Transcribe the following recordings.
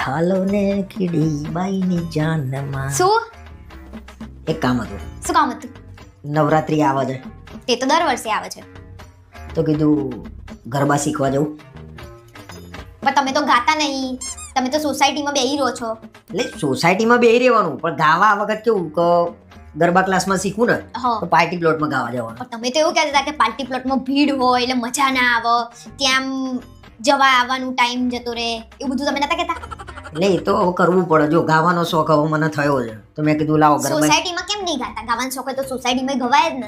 હાલો ને કીડી બાઈની જાનમાં. શું એક કામ હતું, શું કામ હતું? નવરાત્રી આવે છે તે તો દર વર્ષે આવે છે, તો કીધું ગરબા શીખવા જવું. પણ તમે તો ગાતા નહીં, તમે તો સોસાયટીમાં બેહી રહો છો. એટલે સોસાયટીમાં બેહી રહેવાનું, પણ ગાવા આ વખત કેવું કે ગરબા ક્લાસમાં શીખવું ને હા. તો પાર્ટી પ્લોટમાં ગાવા જવાનું. પણ તમે તો એવું કહેતા હતા કે પાર્ટી પ્લોટમાં ભીડ હોય એટલે મજા ના આવે, ત્યાં જવા આવવાનું ટાઈમ જતો રહે, એવું બધું તમે નતા કહેતા? એટલે એ તો હવે કરવું પડે. જો ગાવાનો શોખ હવે મને થયો છે તો મેં કીધું લાવો ગરબા. સોસાયટીમાં કેમ નહીં ગાતા? ગાવાનો શોખ હોય તો સોસાયટીમાં ગવાય જ ને.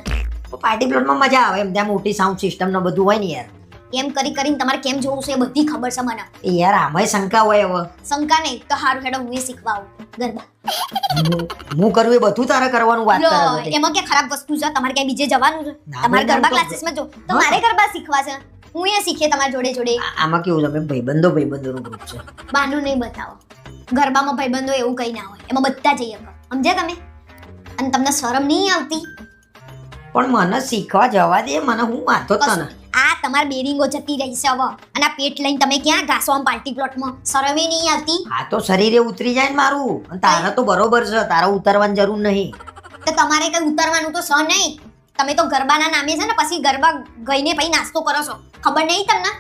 પાર્ટી પ્લોટમાં મજા આવે, એમ ત્યાં મોટી સાઉન્ડ સિસ્ટમ ને બધું હોય ને યાર. કેમ કરી કરીને તમારે કેમ જોવું છે એ બધી ખબર છે મને. એ યાર આમાંય શંકા હોય. હવે શંકા નહીં તો હારું હેડો હું શીખવા આવું ગરબા. હું કરવું એ બધું તારે કરવાનું વાત લો, કરે છે. એમાં કે ખરાબ વસ્તુ છે? તમારે ક્યાંય બીજે જવાનું છે? ના, તમારે ભાઈ, ગરબા ના, ક્લાસીસમાં જો તો મારે ગરબા શીખવા છે, હું એ શીખે તમારી જોડે જોડે. આમાં કેવું છે, અમે ભાઈબંધોનું ગ્રુપ છે. બહાનું નહીં બતાવો. ગરબામાં ભાઈબંધો એવું કઈ ના હોય, એમાં બધા જઈએ સમજ્યા તમે? અને તમને શરમ નહીં આવતી? પણ મને શીખવા જવા દે, મને હું વાંધો જ તને. આ તમાર બેરિંગો જતી રહી છે હવે, અને આ પેટ લઈને તમે ક્યાં ઘાસો આમ પાર્ટી પ્લોટમાં? શરમે નહીં આવતી? આ તો શરીરે ઉતરી જાય ને મારું. અને તારે તો બરોબર છે, તારે ઉતરવાની જરૂર નહીં. તો તમારે કઈ ઉતરવાનું તો સ નહીં. તમે તો ગરબાના નામે છે ને પછી ગરબા ગઈને પછી નાસ્તો કરો છો, ખબર નહીં તમને?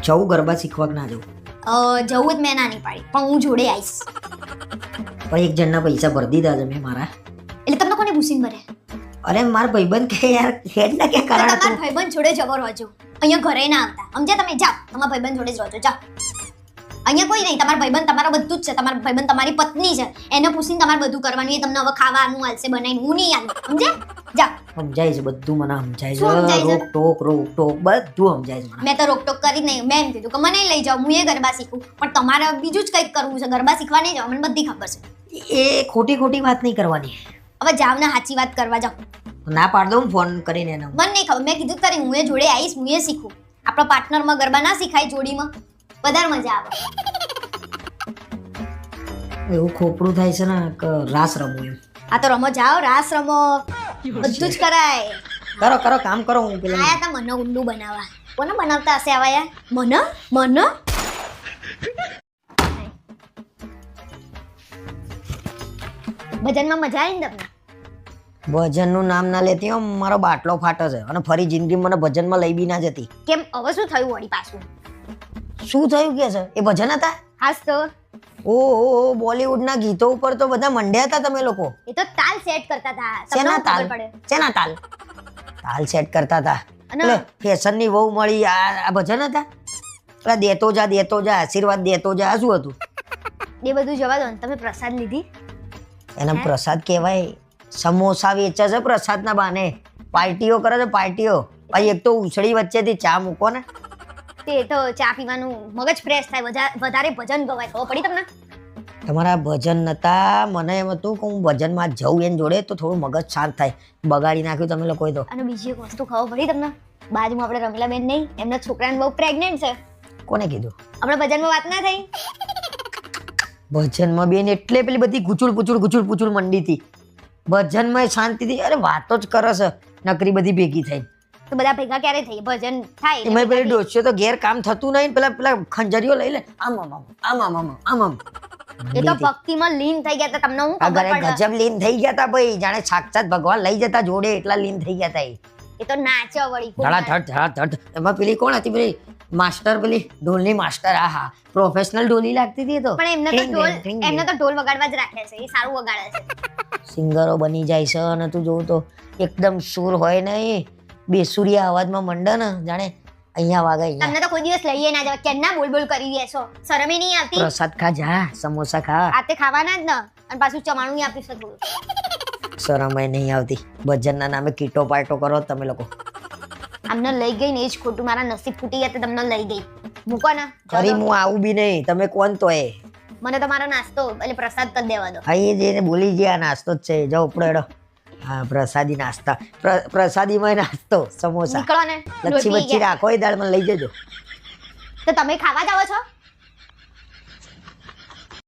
જવું ગરબા શીખવા કે ના જવું? જવું જ મેં ના નહીં પાડી, પણ હું જોડે આવીશ. પણ એક જણના પૈસા ભરી દીધા છે મેં મારા. એટલે તમને કોને ભૂસીને ભરે? અરે મારા ભાઈબંધ કે યાર હેડ ના કે તો કારણ તમારા ભાઈબંધ જોડે જવો રહેજો, અહીંયા ઘરે ના આવતા સમજ્યા? તમે જાઓ તમારા ભાઈબંધ જોડે જ રહેજો, જાઓ. અહીંયા કોઈ નહીં, તમારા ભાઈબંધ તમારા બધું જ છે. તમારા ભાઈબંધ તમારી પત્ની છે, એને પૂછીને તમારે બધું કરવાનું. એ તમને હવે ખાવાનું હાલશે બનાવીને, હું નહીં આલું, સમજ્યા? જાઓ. સમજાય છે બધું, મને સમજાય શું સમજાય છે. છે? રોક ટોક બધું સમજાય છે મને. મેં તો રોકટોક કરી જ નહીં. મેં એમ કીધું કે મને લઈ જાઓ, હું એ ગરબા શીખું. પણ તમારે બીજું જ કંઈક કરવું છે, ગરબા શીખવા નહીં જાઓ, મને બધી ખબર છે. એ ખોટી વાત નહીં કરવાની. હવે જાઓ ને સાચી વાત કરવા જાઓ. ના પાડ દઉં ફોન કરીને એને. મને નહીં ખબર, મેં કીધું કરી હું એ જોડે આવીશ, હું એ શીખું. આપણો પાર્ટનરમાં ગરબા ના શીખાય જોડીમાં? વધારે મજા આવે. એવું ખોપરું થાય છે ને કે રાસ રમવું એમ. આ તો રમો, જાઓ રાસ રમો, બધું જ કરાય. કરો કામ કરો. હું પેલા આયા તા મને ઉલ્લુ બનાવવા. કોને બનાવતા હશે આવા યાર? મને ભજનમાં મજા આવી ને તમને? ભજનનું નામ ના લેતી હો, મારો બાટલો ફાટે છે અને ફરી જિંદગી મને ભજનમાં લઈ બી ના જતી. કેમ હવે શું થયું વળી પાછું? શું થયું કે છે? એ ભજન હતા? હાસ તો ઓહો, બોલિવૂડના ગીતો ઉપર તો બધા મંડ્યા હતા તમે લોકો. એ તો તાલ સેટ કરતા હતા. તમને શેના શું તાલ? ખબર પડે? શેના તાલ? તાલ સેટ કરતા હતા. અને એટલે ફેશનની વહુ મળી, આ ભજન હતા? પેલા દેતો જા આશીર્વાદ દેતો જા, આ શું હતું? એ બધું જવા દો ને, તમે પ્રસાદ લીધી? એને પ્રસાદ કહેવાય. સમોસા વેચે છે પ્રસાદના બાને, પાર્ટીઓ કરે છે પાર્ટીઓ. ભાઈ એક તો ઉછળી વચ્ચેથી ચા મૂકો ને. તે તો ચા પીવાનું મગજ ફ્રેશ થાય, વધારે ભજન ગવાય. ખબર પડી તમને? તમારા ભજન નતા, મને એમ હતું કે હું ભજનમાં જઉં એને જોડે તો થોડું મગજ શાંત થાય. બગાડી નાખ્યું તમે લોકોએ તો. અને બીજી એક વસ્તુ ખબર પડી તમને? બાજુમાં આપણે રમીલાબેન નહીં, એમના છોકરાને બહુ પ્રેગ્નેન્ટ છે. કોને કીધું? આપણે ભજનમાં વાત ના થઈ? ભજનમાં બેન એટલે પેલી બધી ગુચુડ પૂચુડ મંડી હતી. ભજનમાં શાંતિથી અરે વાતો જ કરે છે નકરી બધી ભેગી થઈ. તો બધા ભેગા ક્યારે થઈ? ભજન થાય એટલે એમાં પેલી ભેગા ડોસીઓ તો ઘેર કામ થતું નહીં, પેલા ખંજરીઓ લઈ લે આમ. થઈ. એ તો ભક્તિમાં લીન થઈ ગયા હતા, તમને હું આ ખબર ઘરે પડે? ગજબ લીન થઈ ગયા હતા ભાઈ, જાણે સાક્ષાત ભગવાન લઈ જતા જોડે, એટલા લીન થઈ ગયા હતા. એ તો નાચે વળી. ધડ. એમાં પેલી કોણ હતી? પેલી માસ્ટર, પેલી ઢોલની માસ્ટર. આહા, પ્રોફેશનલ ઢોલી લાગતી હતી. તો પણ એમને તો ઢોલ વગાડવા જ રાખે છે, એ સારું વગાડે છે. સિંગરો બની જાય છે અને તું જોઉં તો એકદમ સુર હોય ને, એ બેસુરિયા અવાજમાં મંડે ને, જાણે અહીંયા વાગે અહીંયા. તમને તો કોઈ દિવસ લઈએ ના જવા, કેમના બોલ કરી રહ્યા છો? શરમે નહીં આવતી? પ્રસાદ ખા જા, સમોસા ખા. આ તે ખાવાના જ ને, અને પાછું ચમાણું આપી શકો. શરમાય નહીં આવતી. ભજનના નામે કીટો પાર્ટો કરો તમે લોકો. અમને લઈ ગઈ ને એ જ ખોટું. મારા નસીબ ફૂટી ગયા તો તમને લઈ ગઈ. મૂકો ને. ફરી હું આવું બી નહીં. તમે કોણ તો એ? મને તો મારો નાસ્તો એટલે પ્રસાદ કરી દેવા દો. હા, એ જઈને બોલી ગયા નાસ્તો જ છે. જાઓ ઉપડો હેડો. હા, પ્રસાદી નાસ્તા. પ્રસાદીમાં નાસ્તો સમોસા. નીકળો ને. લચ્છી બચ્છી રાખો, એ દાળ મને લઈ જજો. તો તમે ખાવા જાવ છો?